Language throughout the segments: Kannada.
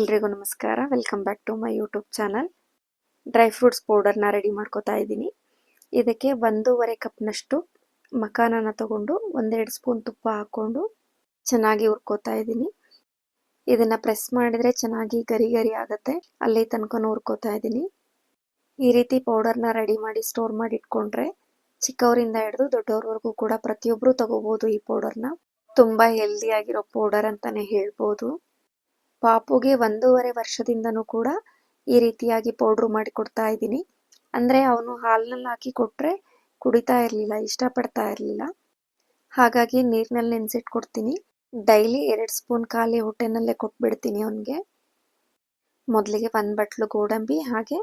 ಎಲ್ರಿಗೂ ನಮಸ್ಕಾರ. Welcome back to my YouTube channel. Dry fruits ಪೌಡರ್ನ ರೆಡಿ ಮಾಡ್ಕೋತಾ ಇದ್ದೀನಿ. ಇದಕ್ಕೆ 1.5 ಕಪ್ನಷ್ಟು ಮಖಾನನ ತಗೊಂಡು 1-2 ಸ್ಪೂನ್ ತುಪ್ಪ ಹಾಕ್ಕೊಂಡು ಚೆನ್ನಾಗಿ ಹುರ್ಕೋತಾ ಇದ್ದೀನಿ. ಇದನ್ನು ಪ್ರೆಸ್ ಮಾಡಿದರೆ ಚೆನ್ನಾಗಿ ಗರಿ ಗರಿ ಆಗುತ್ತೆ, ಅಲ್ಲಿ ತನಕ ಹುರ್ಕೋತಾ ಇದ್ದೀನಿ. ಈ ರೀತಿ ಪೌಡರ್ನ ರೆಡಿ ಮಾಡಿ ಸ್ಟೋರ್ ಮಾಡಿ ಇಟ್ಕೊಂಡ್ರೆ ಚಿಕ್ಕವರಿಂದ ಹಿಡಿದು ದೊಡ್ಡವ್ರವರೆಗೂ ಕೂಡ ಪ್ರತಿಯೊಬ್ಬರು ತಗೋಬೋದು. ಈ ಪೌಡರ್ನ ತುಂಬ ಹೆಲ್ದಿಯಾಗಿರೋ ಪೌಡರ್ ಅಂತಲೇ ಹೇಳ್ಬೋದು. ಪಾಪುಗೆ 1.5 ವರ್ಷದಿಂದನೂ ಕೂಡ ಈ ರೀತಿಯಾಗಿ ಪೌಡ್ರು ಮಾಡಿ ಕೊಡ್ತಾ ಇದ್ದೀನಿ. ಅಂದರೆ ಅವನು ಹಾಲಿನಲ್ಲಿ ಹಾಕಿ ಕೊಟ್ಟರೆ ಕುಡಿತಾ ಇರಲಿಲ್ಲ, ಇಷ್ಟಪಡ್ತಾ ಇರಲಿಲ್ಲ. ಹಾಗಾಗಿ ನೀರಿನಲ್ಲಿ ನೆನೆಸಿಟ್ಕೊಡ್ತೀನಿ. ಡೈಲಿ 2 ಸ್ಪೂನ್ ಖಾಲಿ ಹೊಟ್ಟೆನಲ್ಲೇ ಕೊಟ್ಬಿಡ್ತೀನಿ ಅವನಿಗೆ. ಮೊದಲಿಗೆ 1 ಬಟ್ಲು ಗೋಡಂಬಿ ಹಾಗೆ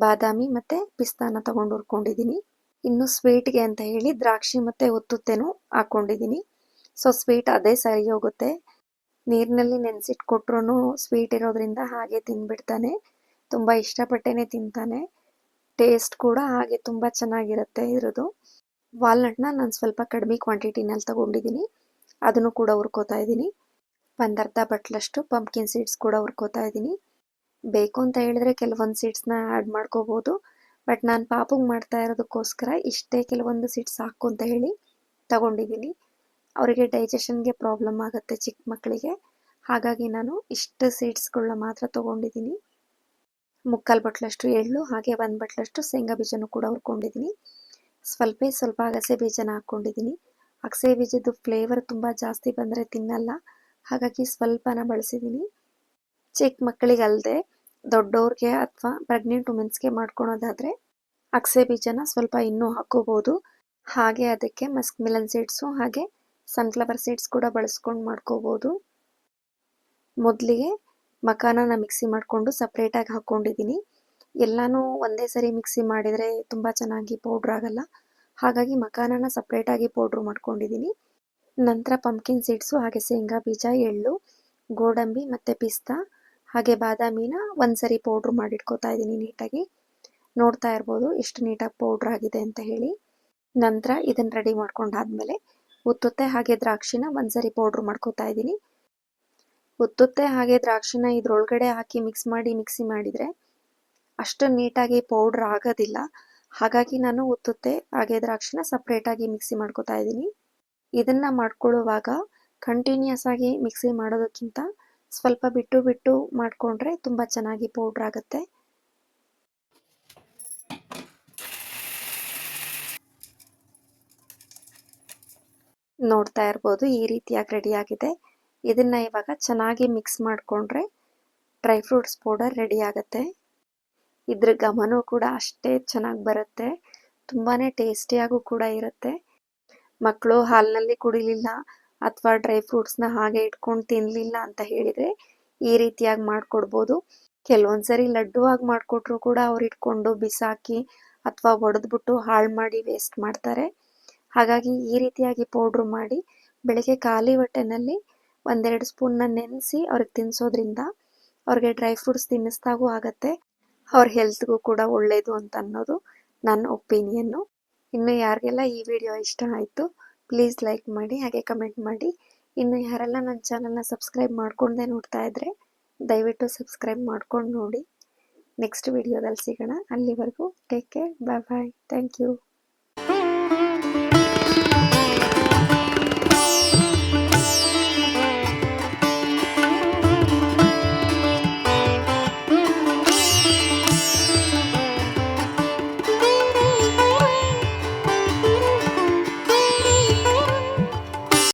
ಬಾದಾಮಿ ಮತ್ತು ಪಿಸ್ತಾನ ತಗೊಂಡು ಹುರ್ಕೊಂಡಿದ್ದೀನಿ. ಇನ್ನು ಸ್ವೀಟ್ಗೆ ಅಂತ ಹೇಳಿ ದ್ರಾಕ್ಷಿ ಮತ್ತು ಉತ್ತುತ್ತೆನೂ ಹಾಕ್ಕೊಂಡಿದ್ದೀನಿ. ಸೊ ಸ್ವೀಟ್ ಅದೇ ಸರಿ ಹೋಗುತ್ತೆ. ನೀರಿನಲ್ಲಿ ನೆನೆಸಿಟ್ಕೊಟ್ರೂ ಸ್ವೀಟ್ ಇರೋದ್ರಿಂದ ಹಾಗೆ ತಿಂದ್ಬಿಡ್ತಾನೆ. ತುಂಬ ಇಷ್ಟಪಟ್ಟೇ ತಿಂತಾನೆ. ಟೇಸ್ಟ್ ಕೂಡ ಹಾಗೆ ತುಂಬ ಚೆನ್ನಾಗಿರುತ್ತೆ ಇರೋದು. ವಾಲ್ನಟ್ನ ನಾನು ಸ್ವಲ್ಪ ಕಡಿಮೆ ಕ್ವಾಂಟಿಟಿನಲ್ಲಿ ತೊಗೊಂಡಿದ್ದೀನಿ, ಅದನ್ನು ಕೂಡ ಹುರ್ಕೋತಾ ಇದ್ದೀನಿ. 1/2 ಬಟ್ಲಷ್ಟು ಪಂಪ್ಕಿನ್ ಸೀಡ್ಸ್ ಕೂಡ ಹುರ್ಕೋತಾ ಇದ್ದೀನಿ. ಬೇಕು ಅಂತ ಹೇಳಿದ್ರೆ ಕೆಲವೊಂದು ಸೀಡ್ಸ್ನ ಆ್ಯಡ್ ಮಾಡ್ಕೋಬೋದು, ಬಟ್ ನಾನು ಪಾಪುಗೆ ಮಾಡ್ತಾ ಇರೋದಕ್ಕೋಸ್ಕರ ಇಷ್ಟೇ ಕೆಲವೊಂದು ಸೀಡ್ಸ್ ಹಾಕು ಅಂತ ಹೇಳಿ ತಗೊಂಡಿದ್ದೀನಿ. ಅವರಿಗೆ ಡೈಜೆಷನ್ಗೆ ಪ್ರಾಬ್ಲಮ್ ಆಗುತ್ತೆ ಚಿಕ್ಕ ಮಕ್ಕಳಿಗೆ, ಹಾಗಾಗಿ ನಾನು ಇಷ್ಟು ಸೀಡ್ಸ್ಗಳನ್ನ ಮಾತ್ರ ತೊಗೊಂಡಿದ್ದೀನಿ. 3/4 ಬಟ್ಲಷ್ಟು ಎಳ್ಳು ಹಾಗೆ 1 ಬಟ್ಲಷ್ಟು ಶೇಂಗಾ ಬೀಜನೂ ಕೂಡ ಹುರ್ಕೊಂಡಿದ್ದೀನಿ. ಸ್ವಲ್ಪ ಅಗಸೆ ಬೀಜನ ಹಾಕ್ಕೊಂಡಿದ್ದೀನಿ. ಅಗಸೆ ಬೀಜದ್ದು ಫ್ಲೇವರ್ ತುಂಬ ಜಾಸ್ತಿ ಬಂದರೆ ತಿನ್ನಲ್ಲ, ಹಾಗಾಗಿ ಸ್ವಲ್ಪನ ಬಳಸಿದ್ದೀನಿ. ಚಿಕ್ಕ ಮಕ್ಕಳಿಗೆ ಅಲ್ಲದೆ ದೊಡ್ಡವ್ರಿಗೆ ಅಥವಾ ಪ್ರೆಗ್ನೆಂಟ್ ವುಮೆನ್ಸ್ಗೆ ಮಾಡ್ಕೊಳೋದಾದರೆ ಅಗಸೆ ಬೀಜನ ಸ್ವಲ್ಪ ಇನ್ನೂ ಹಾಕೋಬೋದು. ಹಾಗೆ ಅದಕ್ಕೆ ಮಸ್ಕ್ ಮಿಲನ್ ಸೀಡ್ಸು ಹಾಗೆ ಸನ್ಫ್ಲವರ್ ಸೀಡ್ಸ್ ಕೂಡ ಬಳಸ್ಕೊಂಡು ಮಾಡ್ಕೋಬೋದು. ಮೊದಲಿಗೆ ಮಖಾನನ ಮಿಕ್ಸಿ ಮಾಡಿಕೊಂಡು ಸಪ್ರೇಟಾಗಿ ಹಾಕ್ಕೊಂಡಿದ್ದೀನಿ. ಎಲ್ಲನೂ ಒಂದೇ ಸರಿ ಮಿಕ್ಸಿ ಮಾಡಿದರೆ ತುಂಬ ಚೆನ್ನಾಗಿ ಪೌಡ್ರ್ ಆಗಲ್ಲ, ಹಾಗಾಗಿ ಮಖಾನನ ಸಪ್ರೇಟಾಗಿ ಪೌಡ್ರು ಮಾಡ್ಕೊಂಡಿದ್ದೀನಿ. ನಂತರ ಪಂಪ್ಕಿನ್ ಸೀಡ್ಸು ಹಾಗೆ ಶೇಂಗಾ ಬೀಜ, ಎಳ್ಳು, ಗೋಡಂಬಿ ಮತ್ತು ಪಿಸ್ತಾ ಹಾಗೆ ಬಾದಾಮಿನ ಒಂದ್ಸರಿ ಪೌಡ್ರು ಮಾಡಿಟ್ಕೋತಾ ಇದ್ದೀನಿ ನೀಟಾಗಿ. ನೋಡ್ತಾ ಇರ್ಬೋದು ಎಷ್ಟು ನೀಟಾಗಿ ಪೌಡ್ರ್ ಆಗಿದೆ ಅಂತ ಹೇಳಿ. ನಂತರ ಇದನ್ನು ರೆಡಿ ಮಾಡ್ಕೊಂಡಾದ್ಮೇಲೆ ಉತ್ತುತ್ತೆ ಹಾಗೆ ದ್ರಾಕ್ಷಿನ ಒಂದ್ಸರಿ ಪೌಡ್ರು ಮಾಡ್ಕೋತಾ ಇದ್ದೀನಿ. ಉತ್ತುತ್ತೆ ಹಾಗೆ ದ್ರಾಕ್ಷಿನ ಇದ್ರೊಳಗಡೆ ಹಾಕಿ ಮಿಕ್ಸಿ ಮಾಡಿದರೆ ಅಷ್ಟು ನೀಟಾಗಿ ಪೌಡ್ರ್ ಆಗೋದಿಲ್ಲ, ಹಾಗಾಗಿ ನಾನು ಉತ್ತುತ್ತೆ ಹಾಗೆ ದ್ರಾಕ್ಷಿನ ಸಪ್ರೇಟಾಗಿ ಮಿಕ್ಸಿ ಮಾಡ್ಕೋತಾ ಇದ್ದೀನಿ. ಇದನ್ನು ಮಾಡ್ಕೊಳ್ಳುವಾಗ ಕಂಟಿನ್ಯೂಸ್ ಆಗಿ ಮಿಕ್ಸಿ ಮಾಡೋದಕ್ಕಿಂತ ಸ್ವಲ್ಪ ಬಿಟ್ಟು ಬಿಟ್ಟು ಮಾಡಿಕೊಂಡ್ರೆ ತುಂಬ ಚೆನ್ನಾಗಿ ಪೌಡ್ರ್ ಆಗುತ್ತೆ. ನೋಡ್ತಾ ಇರ್ಬೋದು ಈ ರೀತಿಯಾಗಿ ರೆಡಿಯಾಗಿದೆ. ಇದನ್ನು ಇವಾಗ ಚೆನ್ನಾಗಿ ಮಿಕ್ಸ್ ಮಾಡಿಕೊಂಡ್ರೆ ಡ್ರೈ ಫ್ರೂಟ್ಸ್ ಪೌಡರ್ ರೆಡಿ ಆಗುತ್ತೆ. ಇದ್ರ ಘಮನೂ ಕೂಡ ಅಷ್ಟೇ ಚೆನ್ನಾಗಿ ಬರುತ್ತೆ, ತುಂಬಾ ಟೇಸ್ಟಿಯಾಗೂ ಕೂಡ ಇರುತ್ತೆ. ಮಕ್ಕಳು ಹಾಲಿನಲ್ಲಿ ಕುಡಿಲಿಲ್ಲ ಅಥವಾ ಡ್ರೈ ಫ್ರೂಟ್ಸ್ನ ಹಾಗೆ ಇಟ್ಕೊಂಡು ತಿನ್ನಲಿಲ್ಲ ಅಂತ ಹೇಳಿದರೆ ಈ ರೀತಿಯಾಗಿ ಮಾಡಿಕೊಡ್ಬೋದು. ಕೆಲವೊಂದ್ಸರಿ ಲಡ್ಡುವಾಗಿ ಮಾಡಿಕೊಟ್ರು ಕೂಡ ಅವ್ರು ಇಟ್ಕೊಂಡು ಬಿಸಾಕಿ ಅಥವಾ ಒಡೆದ್ಬಿಟ್ಟು ಹಾಳು ಮಾಡಿ ವೇಸ್ಟ್ ಮಾಡ್ತಾರೆ. ಹಾಗಾಗಿ ಈ ರೀತಿಯಾಗಿ ಪೌಡ್ರು ಮಾಡಿ ಬೆಳಗ್ಗೆ ಖಾಲಿ ಹೊಟ್ಟೆನಲ್ಲಿ 1-2 ಸ್ಪೂನ್ನ ನೆನೆಸಿ ಅವ್ರಿಗೆ ತಿನ್ನಿಸೋದ್ರಿಂದ ಅವ್ರಿಗೆ ಡ್ರೈ ಫ್ರೂಟ್ಸ್ ತಿನ್ನಿಸ್ದಾಗೂ ಆಗುತ್ತೆ, ಅವ್ರ ಹೆಲ್ತ್ಗೂ ಕೂಡ ಒಳ್ಳೆಯದು ಅಂತ ಅನ್ನೋದು ನನ್ನ ಒಪಿನಿಯನ್ನು. ಇನ್ನು ಯಾರಿಗೆಲ್ಲ ಈ ವಿಡಿಯೋ ಇಷ್ಟ ಆಯಿತು ಪ್ಲೀಸ್ ಲೈಕ್ ಮಾಡಿ ಹಾಗೆ ಕಮೆಂಟ್ ಮಾಡಿ. ಇನ್ನು ಯಾರೆಲ್ಲ ನನ್ನ ಚಾನಲ್ನ ಸಬ್ಸ್ಕ್ರೈಬ್ ಮಾಡ್ಕೊಂಡೇ ನೋಡ್ತಾ ಇದ್ದರೆ ದಯವಿಟ್ಟು ಸಬ್ಸ್ಕ್ರೈಬ್ ಮಾಡ್ಕೊಂಡು ನೋಡಿ. ನೆಕ್ಸ್ಟ್ ವಿಡಿಯೋದಲ್ಲಿ ಸಿಗೋಣ. ಅಲ್ಲಿವರೆಗೂ take care, bye bye, thank you.